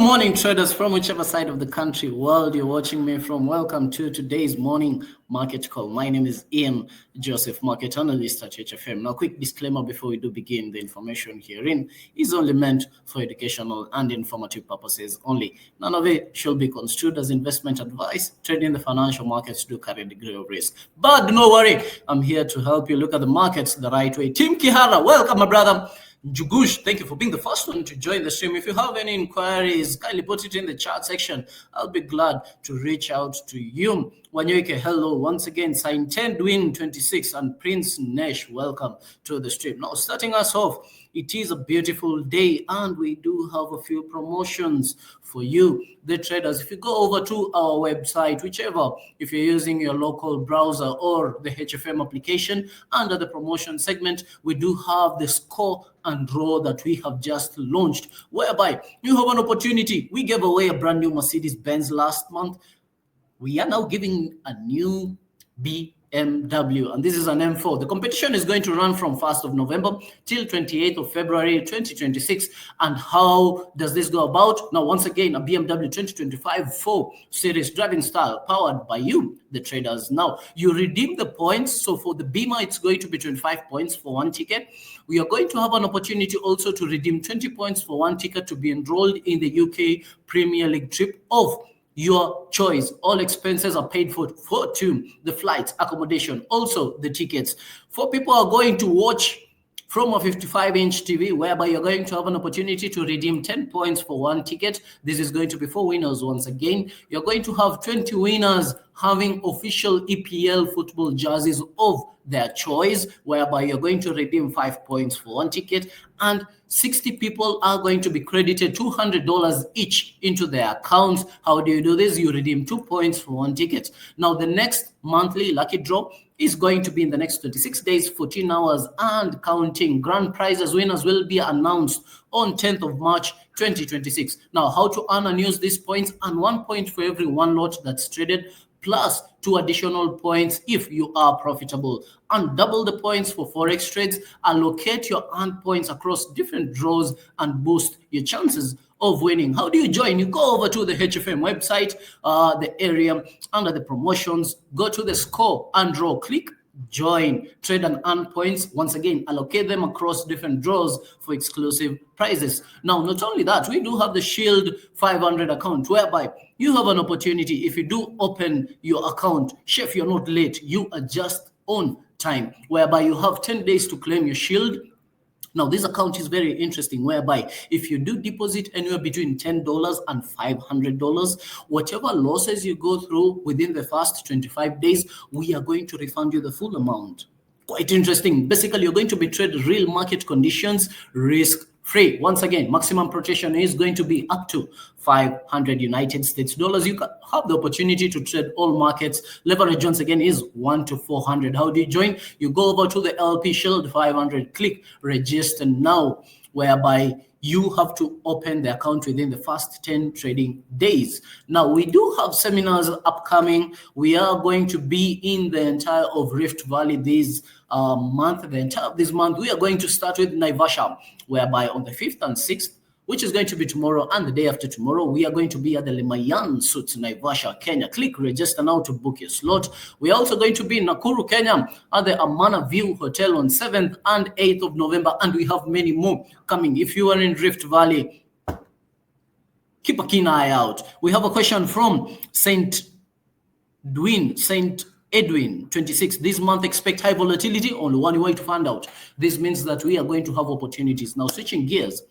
morning, traders from whichever side of the country, world you're watching me from. Welcome to today's morning market call. My name is Ian Joseph, market analyst at HFM. Now, quick disclaimer before we do begin. The information herein is only meant for educational and informative purposes only. None of it should be construed as investment advice. Trading the financial markets do carry a degree of risk. But no worry, I'm here to help you look at the markets the right way. Tim Kihara, welcome, my brother. Jugush, thank you for being the first one to join the stream. If you have any inquiries, kindly put it in the chat section. I'll be glad to reach out to you. Wanyuike, hello once again. Sign 10 Win 26 and Prince Nesh, welcome to the stream. Now, starting us off, it is a beautiful day and we do have a few promotions for you, the traders. If you go over to our website, whichever, if you're using your local browser or the HFM application, under the promotion segment, we do have the score and draw that we have just launched, whereby you have an opportunity. We gave away a brand new Mercedes-Benz last month. We are now giving a new BMW, and this is an M4. The competition is going to run from 1st of November till 28th of February 2026. And how does this go about? Now, once again, a BMW 2025 4 Series driving style powered by you, the traders. Now, you redeem the points. So for the Beamer, it's going to be 25 points for one ticket. We are going to have an opportunity also to redeem 20 points for one ticket to be enrolled in the UK Premier League trip of your choice. All expenses are paid for to the flights, accommodation, also the tickets. For people who are going to watch from a 55-inch TV, whereby you're going to have an opportunity to redeem 10 points for one ticket. This is going to be for winners once again. You're going to have 20 winners having official EPL football jerseys of their choice, whereby you're going to redeem 5 points for one ticket, and 60 people are going to be credited $200 each into their accounts. How do you do this? You redeem 2 points for one ticket. Now, the next monthly lucky draw is going to be in the next 26 days, 14 hours and counting. Grand prizes winners will be announced on 10th of March 2026. Now, how to earn and use these points: and 1 point for every one lot that's traded, plus 2 additional points if you are profitable, and double the points for forex trades. Allocate your earned points across different draws and boost your chances of winning. How do you join? You go over to the HFM website, the area under the promotions, go to the score and draw, click join, trade and earn points. Once again, allocate them across different draws for exclusive prizes. Now, not only that, we do have the Shield 500 account, whereby you have an opportunity. If you do open your account, chef, you're not late, you are just on time, whereby you have 10 days to claim your Shield. Now, this account is very interesting, whereby if you do deposit anywhere between $10 and $500, whatever losses you go through within the first 25 days, we are going to refund you the full amount. Quite interesting. Basically, you're going to be traded real market conditions, risk-free. Once again, maximum protection is going to be up to 500 United States dollars. You can have the opportunity to trade all markets. Leverage once again is 1 to 400. How do you join? You go over to the LP Shield 500, click register now, whereby you have to open the account within the first 10 trading days. Now, we do have seminars upcoming. We are going to be in the entire of Rift Valley this month. The entire of this month, we are going to start with Naivasha, whereby on the 5th and 6th, which is going to be tomorrow and the day after tomorrow, we are going to be at the Limayan Suits, Naivasha, Kenya. Click register now to book your slot. We are also going to be in Nakuru, Kenya at the Amana View Hotel on 7th and 8th of November, and we have many more coming. If you are in Rift Valley, keep a keen eye out. We have a question from Saint Edwin 26. This month expect high volatility. Only one way to find out. This means that we are going to have opportunities. Now, switching gears.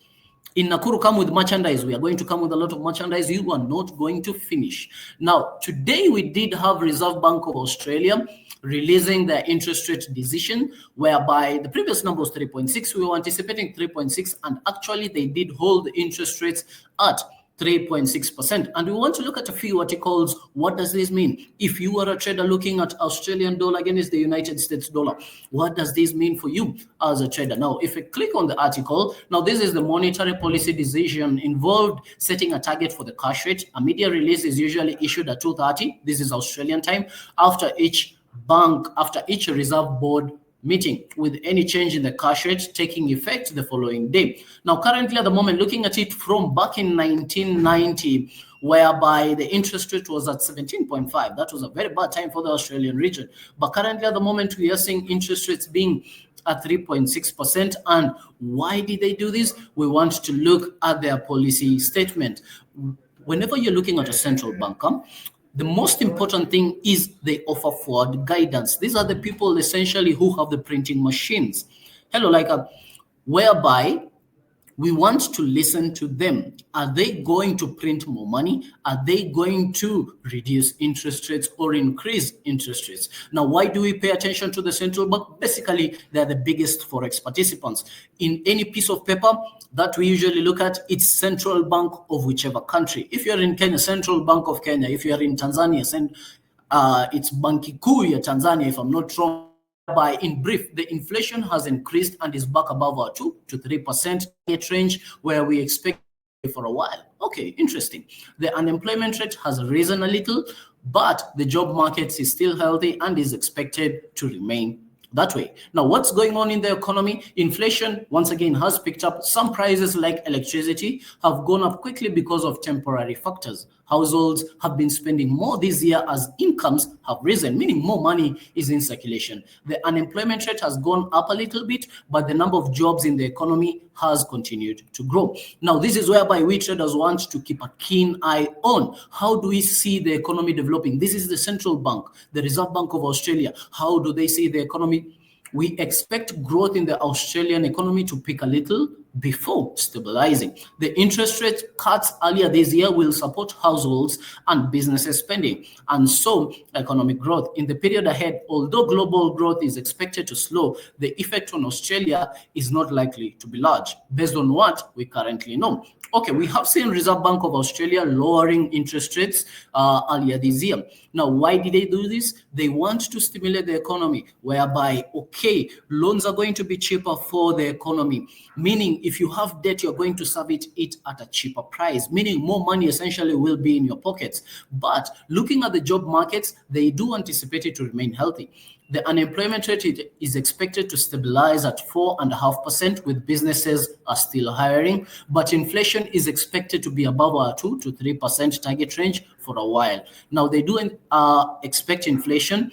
In Nakuru, come with merchandise. We are going to come with a lot of merchandise. You are not going to finish. Now, today we did have Reserve Bank of Australia releasing their interest rate decision, whereby the previous number was 3.6. We were anticipating 3.6, and actually they did hold the interest rates at 3.6%. And we want to look at a few articles. What does this mean? If you are a trader looking at Australian dollar against the United States dollar, what does this mean for you as a trader? Now, if you click on the article, now this is the monetary policy decision involved setting a target for the cash rate. A media release is usually issued at 2:30. This is Australian time, after each Reserve Board meeting, with any change in the cash rate taking effect the following day. Now, currently at the moment, looking at it from back in 1990, whereby the interest rate was at 17.5. That was a very bad time for the Australian region. But currently at the moment, we are seeing interest rates being at 3.6%. And why did they do this? We want to look at their policy statement. Whenever you're looking at a central banker, the most important thing is they offer forward guidance. These are the people essentially who have the printing machines. Whereby we want to listen to them. Are they going to print more money? Are they going to reduce interest rates or increase interest rates? Now, why do we pay attention to the central bank? Basically, they're the biggest forex participants. In any piece of paper that we usually look at, it's central bank of whichever country. If you're in Kenya, Central Bank of Kenya. If you're in Tanzania, it's Banki Kuu ya Tanzania, if I'm not wrong. By in brief, the inflation has increased and is back above our 2 to 3% range where we expect for a while. Okay, interesting. The unemployment rate has risen a little, but the job market is still healthy and is expected to remain that way. Now, what's going on in the economy? Inflation, once again, has picked up. Some prices like electricity have gone up quickly because of temporary factors. Households have been spending more this year as incomes have risen, meaning more money is in circulation. The unemployment rate has gone up a little bit, but the number of jobs in the economy has continued to grow. Now, this is whereby we traders want to keep a keen eye on. How do we see the economy developing? This is the central bank, the Reserve Bank of Australia. How do they see the economy? We expect growth in the Australian economy to pick a little before stabilizing. The interest rate cuts earlier this year will support households and businesses spending, and so economic growth. In the period ahead, although global growth is expected to slow, the effect on Australia is not likely to be large, based on what we currently know. Okay, we have seen Reserve Bank of Australia lowering interest rates earlier this year. Now, why did they do this? They want to stimulate the economy, whereby, okay, loans are going to be cheaper for the economy, meaning if you have debt, you're going to serve it at a cheaper price, meaning more money essentially will be in your pockets. But looking at the job markets, they do anticipate it to remain healthy. The unemployment rate is expected to stabilize at 4.5%, with businesses are still hiring, but inflation is expected to be above our 2 to 3% target range for a while. Now, they do expect inflation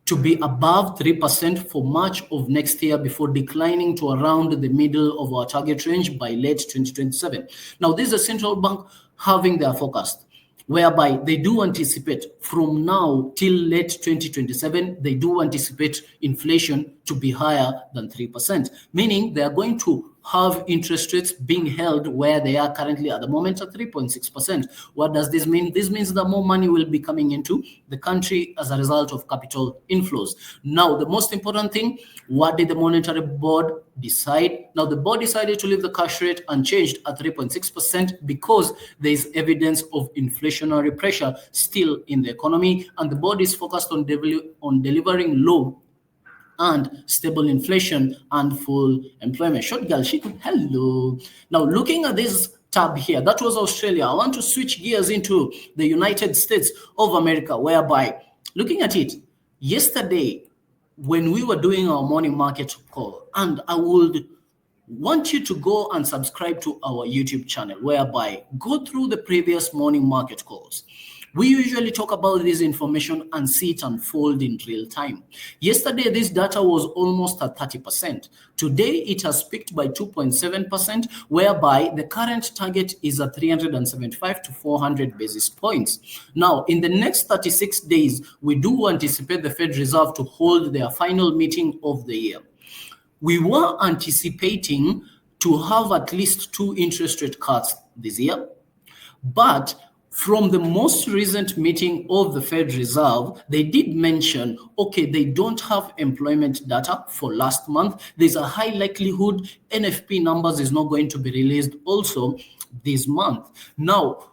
to be above 3% for much of next year before declining to around the middle of our target range by late 2027. Now, this is a central bank having their forecast, whereby they do anticipate from now till late 2027, they do anticipate inflation to be higher than 3%, meaning they are going to have interest rates being held where they are currently at the moment at 3.6%. What does this mean? This means that more money will be coming into the country as a result of capital inflows. Now, the most important thing, what did the Monetary Board decide? Now, the board decided to leave the cash rate unchanged at 3.6% because there is evidence of inflationary pressure still in the economy, and the board is focused on delivering low and stable inflation and full employment. Short girl, hello. Now, looking at this tab here, that was Australia. I want to switch gears into the United States of America, whereby looking at it, yesterday, when we were doing our morning market call, and I would want you to go and subscribe to our YouTube channel, whereby go through the previous morning market calls. We usually talk about this information and see it unfold in real time. Yesterday, this data was almost at 30%. Today, it has peaked by 2.7%, whereby the current target is at 375 to 400 basis points. Now, in the next 36 days, we do anticipate the Fed Reserve to hold their final meeting of the year. We were anticipating to have at least 2 interest rate cuts this year, but from the most recent meeting of the Fed Reserve, they did mention, okay, they don't have employment data for last month. There's a high likelihood NFP numbers is not going to be released also this month. Now,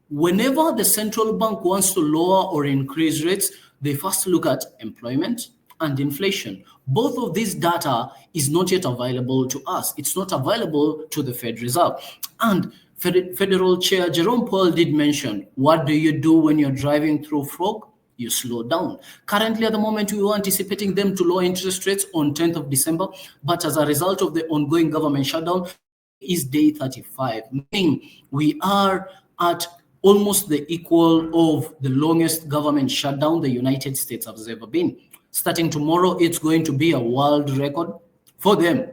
whenever the central bank wants to lower or increase rates, they first look at employment and inflation. Both of these data is not yet available to us. It's not available to the Fed Reserve. And Federal Chair Jerome Powell did mention, what do you do when you're driving through fog? you slow down. Currently, at the moment, we were anticipating them to lower interest rates on 10th of December, but as a result of the ongoing government shutdown, is day 35, meaning we are at almost the equal of the longest government shutdown the United States has ever been. Starting tomorrow, it's going to be a world record for them,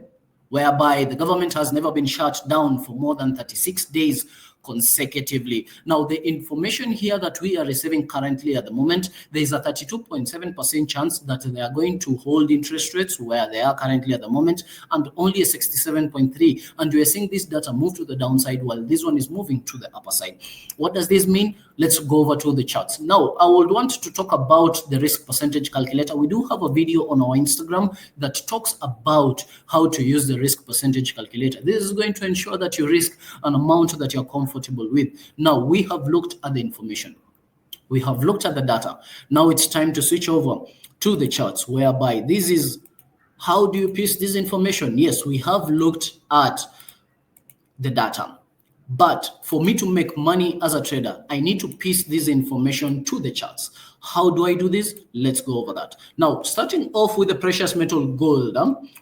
whereby the government has never been shut down for more than 36 days consecutively. Now, the information here that we are receiving currently at the moment, there is a 32.7% chance that they are going to hold interest rates where they are currently at the moment, and only a 67.3%. And we are seeing this data move to the downside while this one is moving to the upper side. What does this mean? Let's go over to the charts. Now, I would want to talk about the risk percentage calculator. We do have a video on our Instagram that talks about how to use the risk percentage calculator. This is going to ensure that you risk an amount that you're comfortable with. Now, we have looked at the information. We have looked at the data. Now it's time to switch over to the charts, whereby this is how do you piece this information? Yes, we have looked at the data. But for me to make money as a trader, I need to piece this information to the charts. How do I do this? Let's go over that. Now, starting off with the precious metal gold.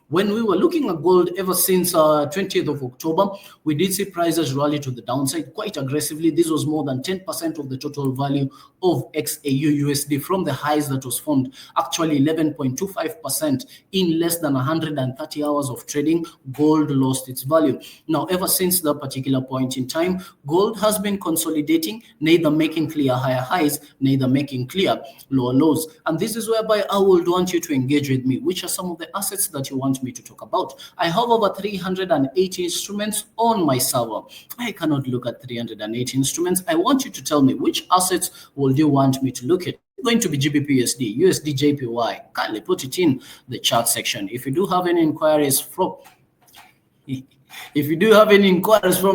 When we were looking at gold ever since 20th of October, we did see prices rally to the downside quite aggressively. This was more than 10% of the total value of XAU-USD from the highs that was formed, actually 11.25% in less than 130 hours of trading. Gold lost its value. Now, ever since that particular point in time, gold has been consolidating, neither making clear higher highs, neither making clear lower lows. And this is whereby I would want you to engage with me. Which are some of the assets that you want me to talk about? I have over 380 instruments on my server. I cannot look at 380 instruments. I want you to tell me which assets will you want me to look at. Going to be GBP USD, JPY. Kindly put it in the chat section. If you do have any inquiries from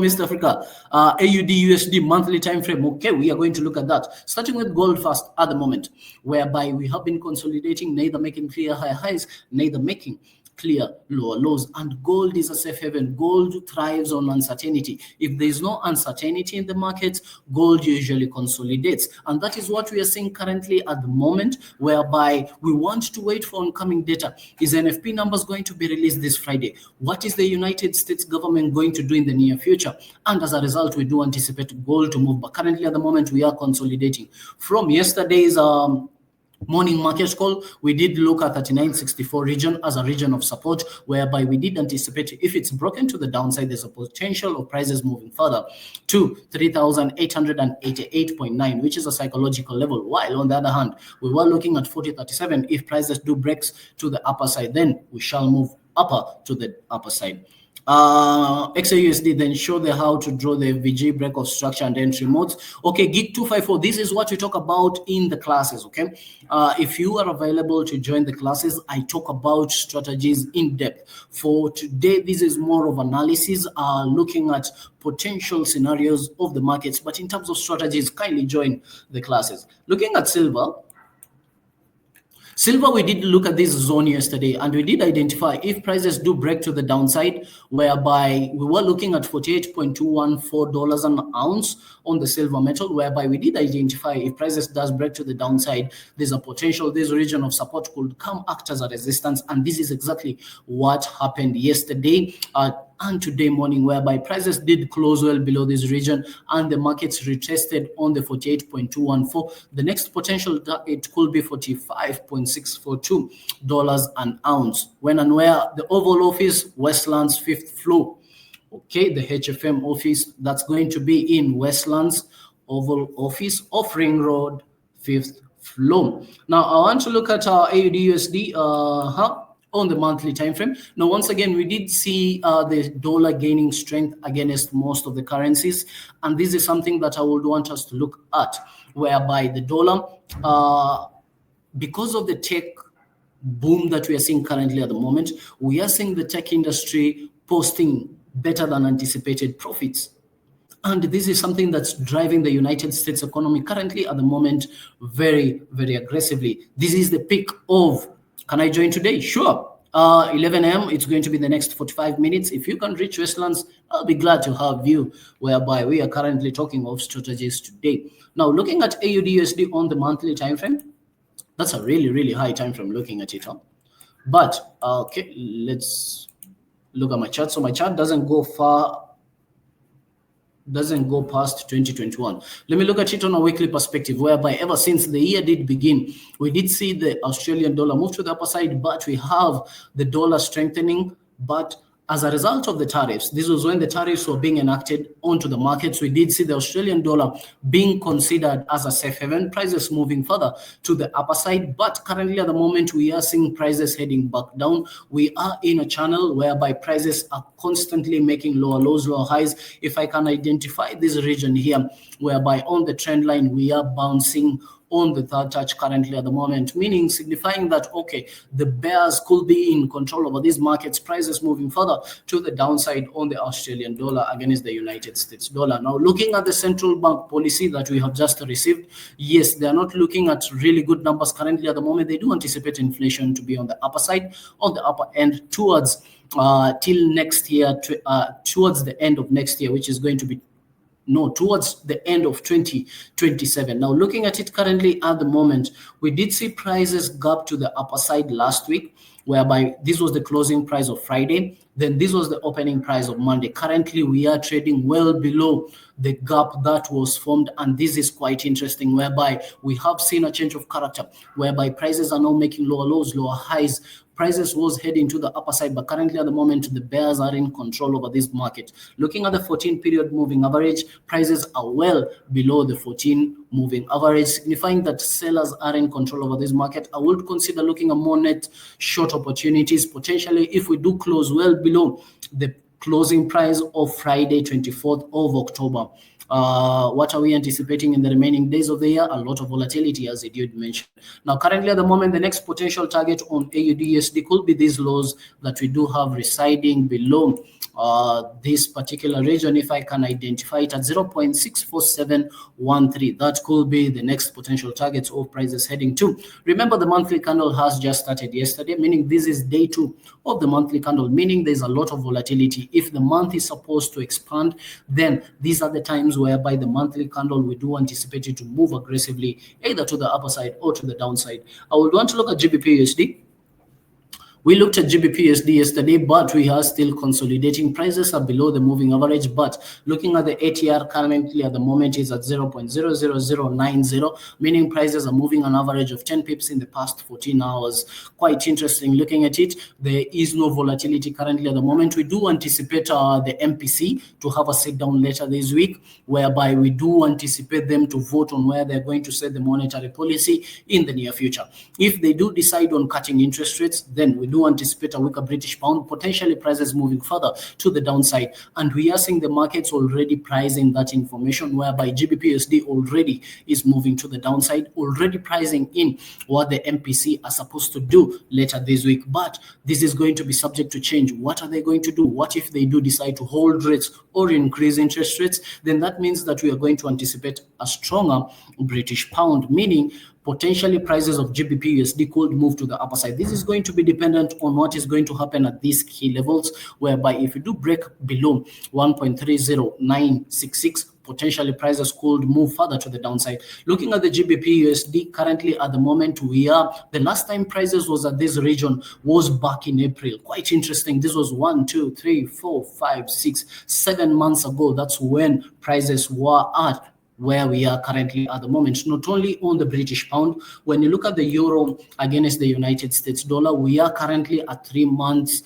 East Africa, AUD USD monthly time frame, okay, we are going to look at that. Starting with gold first at the moment, whereby we have been consolidating, neither making clear high highs, neither making clear lower lows. And gold is a safe haven. Gold thrives on uncertainty. If there's no uncertainty in the markets, gold usually consolidates. And that is what we are seeing currently at the moment, whereby we want to wait for oncoming data. Is NFP numbers going to be released this Friday? What is the United States government going to do in the near future? And as a result, we do anticipate gold to move. But currently at the moment, we are consolidating. From yesterday's morning market call, we did look at 39.64 region as a region of support, whereby we did anticipate if it's broken to the downside, there's a potential of prices moving further to 3,888.9, which is a psychological level. While on the other hand, we were looking at 40.37. If prices do breaks to the upper side, then we shall move upper to the upper side. XAUSD then show the how to draw the VG break of structure and entry modes. Okay, Gig 254, this is what we talk about in the classes. Okay, if you are available to join the classes, I talk about strategies in depth. For today, this is more of analysis, looking at potential scenarios of the markets, but in terms of strategies, kindly join the classes. Looking at silver, we did look at this zone yesterday, and we did identify if prices do break to the downside, whereby we were looking at $48.214 an ounce on the silver metal, whereby we did identify if prices does break to the downside, there's a potential this region of support could come act as a resistance, and this is exactly what happened yesterday and today morning, whereby prices did close well below this region and the markets retested on the 48.214. The next potential it could be $45.642 an ounce. When and where? The Oval Office, Westlands 5th floor. Okay, the HFM office, that's going to be in Westlands Oval Office off Ring Road, 5th floor. Now, I want to look at our AUD USD on the monthly time frame. Now, once again, we did see the dollar gaining strength against most of the currencies, and this is something that I would want us to look at, whereby the dollar, because of the tech boom that we are seeing currently at the moment, we are seeing the tech industry posting better than anticipated profits. And this is something that's driving the United States economy currently at the moment very, very aggressively. This is the peak of, can I join today? Sure. 11 a.m. It's going to be the next 45 minutes. If you can reach Westlands, I'll be glad to have you, whereby we are currently talking of strategies today. Now, looking at AUD USD on the monthly time frame, That's a really, really high time frame looking at it. But okay, let's look at my chart. So my chart doesn't go past 2021. Let me look at it on a weekly perspective, whereby ever since the year did begin, we did see the Australian dollar move to the upper side, but we have the dollar strengthening. But as a result of the tariffs, this was when the tariffs were being enacted onto the markets. We did see the Australian dollar being considered as a safe haven, prices moving further to the upper side. But currently at the moment, we are seeing prices heading back down. We are in a channel whereby prices are constantly making lower lows, lower highs. If I can identify this region here, whereby on the trend line, we are bouncing on the third touch currently at the moment, meaning signifying that, okay, the bears could be in control over these markets, prices moving further to the downside on the Australian dollar against the United States dollar. Now, looking at the central bank policy that we have just received, yes, they are not looking at really good numbers currently at the moment. They do anticipate inflation to be on the upper side, on the upper end towards till next year, towards the end of next year, which is going to be towards the end of 2027. Now, looking at it currently at the moment, we did see prices gap to the upper side last week, whereby this was the closing price of Friday. Then this was the opening price of Monday. Currently, we are trading well below the gap that was formed. And this is quite interesting, whereby we have seen a change of character, whereby prices are now making lower lows, lower highs. Prices was heading to the upper side, but currently at the moment, the bears are in control over this market. Looking at the 14-period moving average, prices are well below the 14 moving average, signifying that sellers are in control over this market. I would consider looking at more net short opportunities, potentially if we do close well below the closing price of Friday, 24th of October. What are we anticipating in the remaining days of the year? A lot of volatility, as it did mention. Now, currently at the moment, the next potential target on AUDUSD could be these lows that we do have residing below this particular region. If I can identify it at 0.64713, that could be the next potential target of prices heading to. Remember, the monthly candle has just started yesterday, meaning this is day 2 of the monthly candle, meaning there's a lot of volatility. If the month is supposed to expand, then these are the times whereby the monthly candle, we do anticipate it to move aggressively, either to the upper side or to the downside. I would want to look at GBP/USD. We looked at GBP/USD yesterday, but we are still consolidating. Prices are below the moving average, but looking at the ATR currently at the moment is at 0.00090, meaning prices are moving an average of 10 pips in the past 14 hours. Quite interesting looking at it. There is no volatility currently at the moment. We do anticipate the MPC to have a sit down later this week, whereby we do anticipate them to vote on where they're going to set the monetary policy in the near future. If they do decide on cutting interest rates, then we do anticipate a weaker British pound, potentially prices moving further to the downside. And we are seeing the markets already pricing that information, whereby GBP/USD already is moving to the downside, already pricing in what the MPC are supposed to do later this week. But this is going to be subject to change. What are they going to do? What if they do decide to hold rates or increase interest rates? Then that means that we are going to anticipate a stronger British pound, meaning potentially prices of GBP/USD could move to the upper side. This is going to be dependent on what is going to happen at these key levels, whereby if you do break below 1.30966, potentially prices could move further to the downside. Looking at the GBP/USD currently at the moment, the last time prices was at this region was back in April. Quite interesting. This was 1, 2, 3, 4, 5, 6, 7 months ago. That's when prices were at where we are currently at the moment. Not only on the British pound, when you look at the euro against the United States dollar, we are currently at 3 months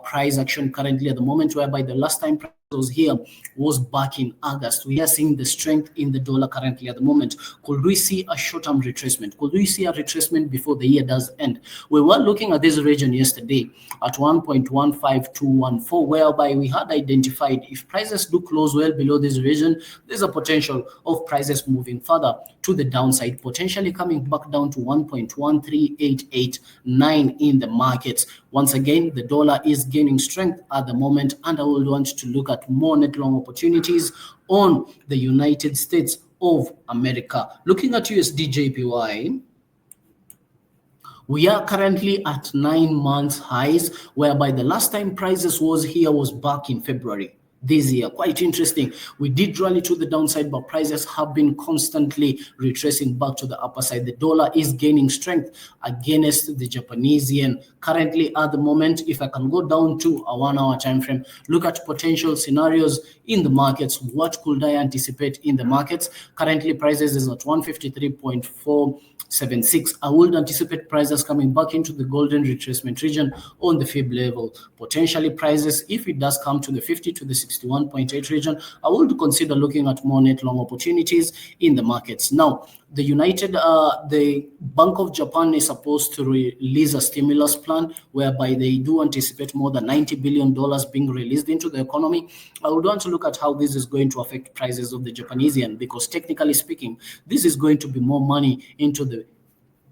price action currently at the moment, whereby the last time price was here was back in August. We are seeing the strength in the dollar currently at the moment. Could we see a short-term retracement? Could we see a retracement before the year does end? We were looking at this region yesterday at 1.15214, whereby we had identified if prices do close well below this region, there's a potential of prices moving further to the downside, potentially coming back down to 1.13889 in the markets. Once again, the dollar is gaining strength at the moment, and I will want to look at more net long opportunities on the United States of America. Looking at USD JPY, we are currently at 9 months highs, whereby the last time prices was here was back in February. this year. Quite interesting. We did rally to the downside, but prices have been constantly retracing back to the upper side. The dollar is gaining strength against the Japanese yen. Currently, at the moment, if I can go down to a 1 hour time frame, look at potential scenarios in the markets. What could I anticipate in the markets? Currently, prices is at 153.476. I would anticipate prices coming back into the golden retracement region on the fib level. Potentially prices, if it does come to the 50 to the 61.8 region, I would consider looking at more net long opportunities in the markets. Now, the Bank of Japan is supposed to release a stimulus plan whereby they do anticipate more than $90 billion being released into the economy. I would want to look at how this is going to affect prices of the Japanese yen, because technically speaking, this is going to be more money into the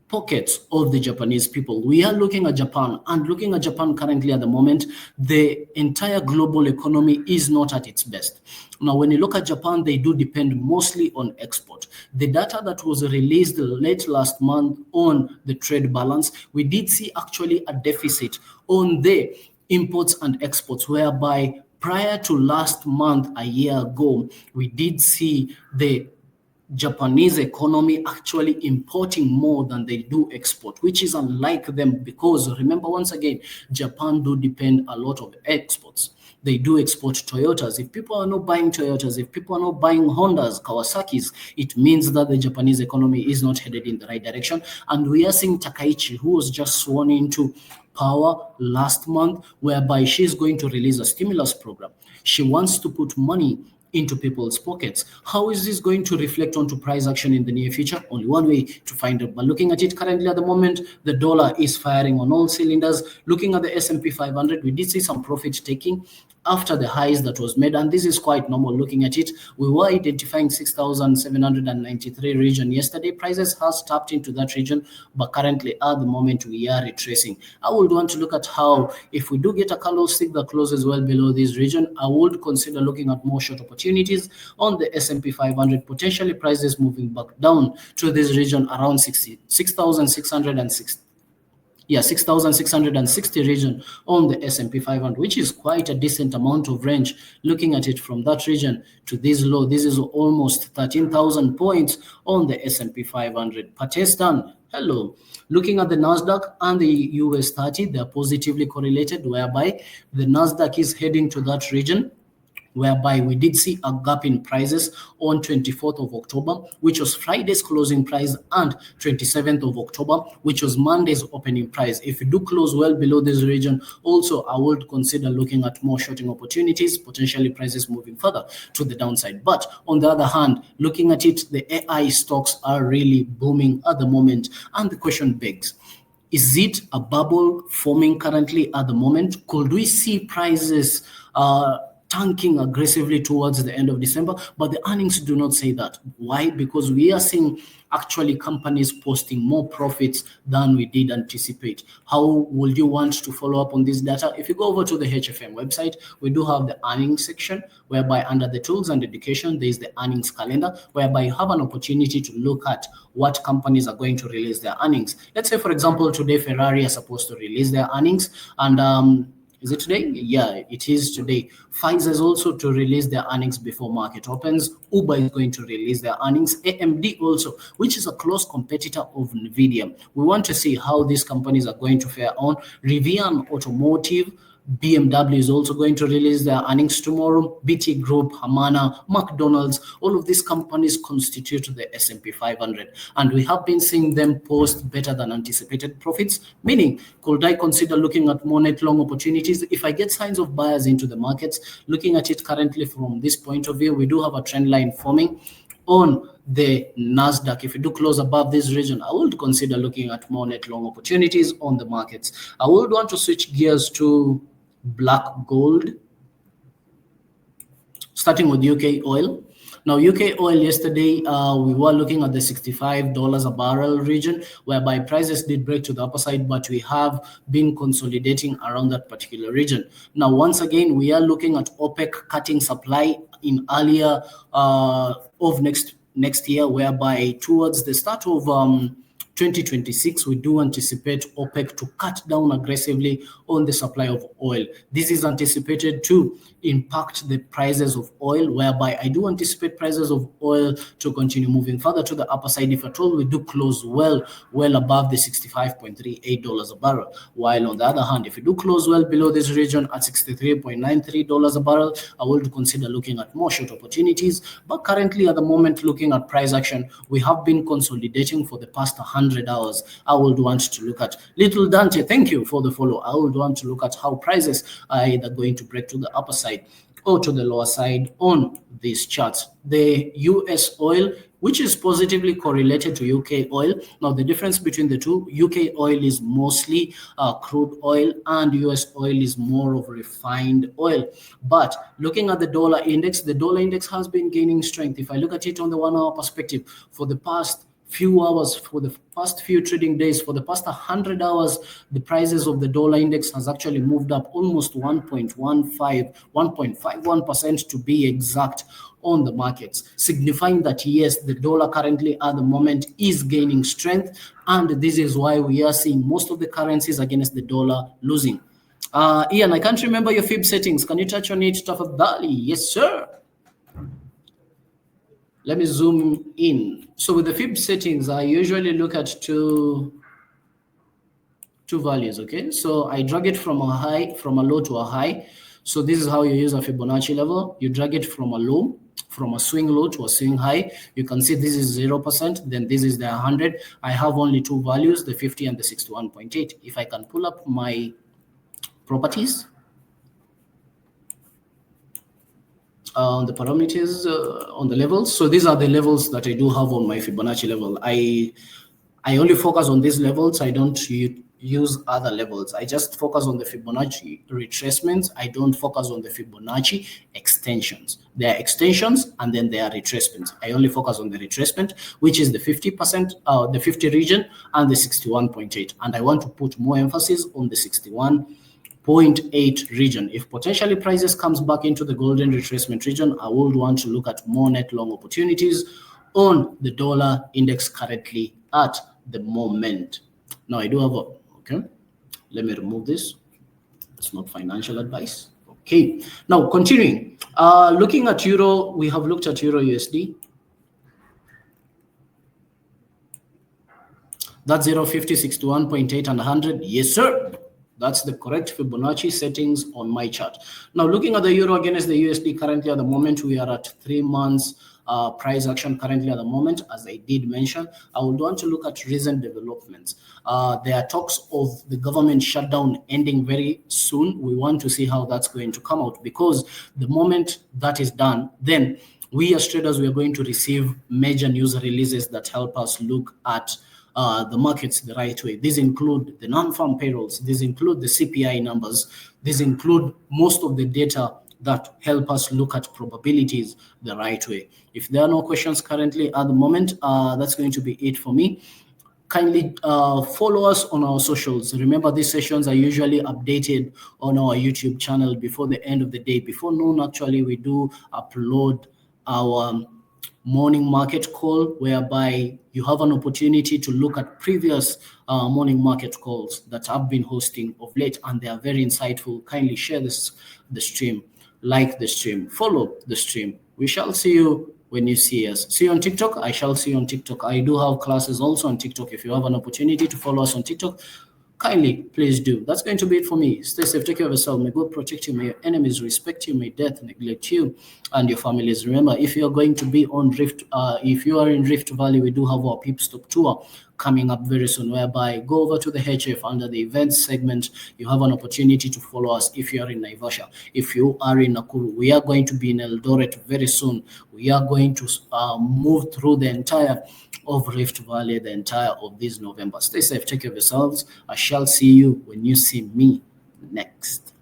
pockets of the Japanese people. We are looking at Japan, and looking at Japan currently at the moment, the entire global economy is not at its best. Now, when you look at Japan, they do depend mostly on export. The data that was released late last month on the trade balance, we did see actually a deficit on the imports and exports, whereby prior to last month, a year ago, we did see the Japanese economy actually importing more than they do export, which is unlike them, because remember, once again, Japan do depend a lot of exports. They do export Toyotas. If people are not buying Toyotas, if people are not buying Hondas, Kawasaki's, it means that the Japanese economy is not headed in the right direction. And we are seeing Takaichi, who was just sworn into power last month, whereby she's going to release a stimulus program. She wants to put money into people's pockets. How is this going to reflect onto price action in the near future? Only one way to find out. But looking at it currently at the moment, the dollar is firing on all cylinders. Looking at the S&P 500, we did see some profit taking after the highs that was made, and this is quite normal. Looking at it, we were identifying 6,793 region yesterday. Prices has tapped into that region, but currently at the moment we are retracing. I would want to look at how, if we do get a candlestick that closes well below this region, I would consider looking at more short opportunities on the S&P 500, potentially prices moving back down to this region around 6,660. 6,660 region on the S&P 500, which is quite a decent amount of range. Looking at it from that region to this low, this is almost 13,000 points on the S&P 500. Pakistan, hello. Looking at the Nasdaq and the US 30, they're positively correlated, whereby the Nasdaq is heading to that region, whereby we did see a gap in prices on 24th of October, which was Friday's closing price, and 27th of October, which was Monday's opening price. If you do close well below this region, also I would consider looking at more shorting opportunities, potentially prices moving further to the downside. But on the other hand, looking at it, the AI stocks are really booming at the moment, and the question begs, is it a bubble forming currently at the moment? Could we see prices tanking aggressively towards the end of December? But the earnings do not say that. Why? Because we are seeing actually companies posting more profits than we did anticipate. How would you want to follow up on this data? If you go over to the HFM website, we do have the earnings section, whereby under the tools and education, there is the earnings calendar, whereby you have an opportunity to look at what companies are going to release their earnings. Let's say, for example, today Ferrari are supposed to release their earnings, and is it today? Yeah, it is today. Pfizer is also to release their earnings before market opens. Uber is going to release their earnings. AMD also, which is a close competitor of NVIDIA. We want to see how these companies are going to fare on. Rivian Automotive, BMW is also going to release their earnings tomorrow. BT Group, Humana, McDonald's, all of these companies constitute the S&P 500. And we have been seeing them post better than anticipated profits, meaning could I consider looking at more net long opportunities? If I get signs of buyers into the markets, looking at it currently from this point of view, we do have a trend line forming on the Nasdaq. If you do close above this region, I would consider looking at more net long opportunities on the markets. I would want to switch gears to black gold, starting with UK oil. Now, UK oil yesterday, we were looking at the $65 a barrel region, whereby prices did break to the upper side, but we have been consolidating around that particular region. Now, once again, we are looking at OPEC cutting supply in earlier of next year, whereby towards the start of 2026, we do anticipate OPEC to cut down aggressively on the supply of oil. This is anticipated to impact the prices of oil, whereby I do anticipate prices of oil to continue moving further to the upper side. If at all we do close well above the $65.38 a barrel, while on the other hand, if we do close well below this region at $63.93 a barrel, I will consider looking at more short opportunities. But currently at the moment, looking at price action, we have been consolidating for the past 100 hours. I would want to look at Little Dante. Thank you for the follow. I would want to look at how prices are either going to break to the upper side or to the lower side on these charts. The US oil, which is positively correlated to UK oil. Now, the difference between the two, UK oil is mostly crude oil and US oil is more of refined oil. But looking at the dollar index has been gaining strength. If I look at it on the 1 hour perspective, for the past few hours, for the past few trading days, for the past 100 hours, the prices of the dollar index has actually moved up almost 1.51% to be exact on the markets, signifying that yes, the dollar currently at the moment is gaining strength, and this is why we are seeing most of the currencies against the dollar losing. Ian, I can't remember your fib settings. Can you touch on it, Tafadhali? Yes, sir. Let me zoom in. So with the fib settings, I usually look at two values, okay? So I drag it from a low to a high. So this is how you use a Fibonacci level. You drag it from a low, from a swing low to a swing high. You can see this is 0%, then this is the 100. I have only two values, the 50 and the 61.8. If I can pull up my properties, on the parameters, on the levels. So these are the levels that I do have on my Fibonacci level. I only focus on these levels. I don't use other levels. I just focus on the Fibonacci retracements. I don't focus on the Fibonacci extensions. There are extensions and then there are retracements. I only focus on the retracement, which is the 50%, the 50 region and the 61.8. And I want to put more emphasis on the 61.8 region. If potentially prices comes back into the golden retracement region, I would want to look at more net long opportunities on the dollar index currently at the moment. Now I do have okay, let me remove this. It's not financial advice. Okay, now continuing, looking at euro, we have looked at euro USD. That's 0.50, 61.8 and 100. Yes, sir. That's the correct Fibonacci settings on my chart. Now, looking at the euro against the USD currently at the moment, we are at 3 months price action currently at the moment. As I did mention, I would want to look at recent developments. There are talks of the government shutdown ending very soon. We want to see how that's going to come out, because the moment that is done, then we as traders, we are going to receive major news releases that help us look at the markets the right way. These include the non-farm payrolls, these include the CPI numbers, these include most of the data that help us look at probabilities the right way. If there are no questions currently at the moment, that's going to be it for me. Kindly follow us on our socials. Remember, these sessions are usually updated on our YouTube channel before the end of the day. Before noon, actually, we do upload our morning market call, whereby you have an opportunity to look at previous morning market calls that I've been hosting of late, and they are very insightful. Kindly share the stream, like the stream, follow the stream. We shall see you when you see us. See you on TikTok. I shall see you on TikTok. I do have classes also on TikTok. If you have an opportunity to follow us on TikTok, kindly please do. That's going to be it for me. Stay safe, take care of yourself. May God protect you, may your enemies respect you, may death neglect you and your families. Remember, if you're going to be on Rift, if you are in Rift Valley, we do have our Peep Stop tour coming up very soon, whereby go over to the HF under the events segment. You have an opportunity to follow us if you are in Naivasha. If you are in Nakuru, we are going to be in Eldoret very soon. We are going to move through the entire of Rift Valley, the entire of this November. Stay safe, take care of yourselves. I shall see you when you see me next.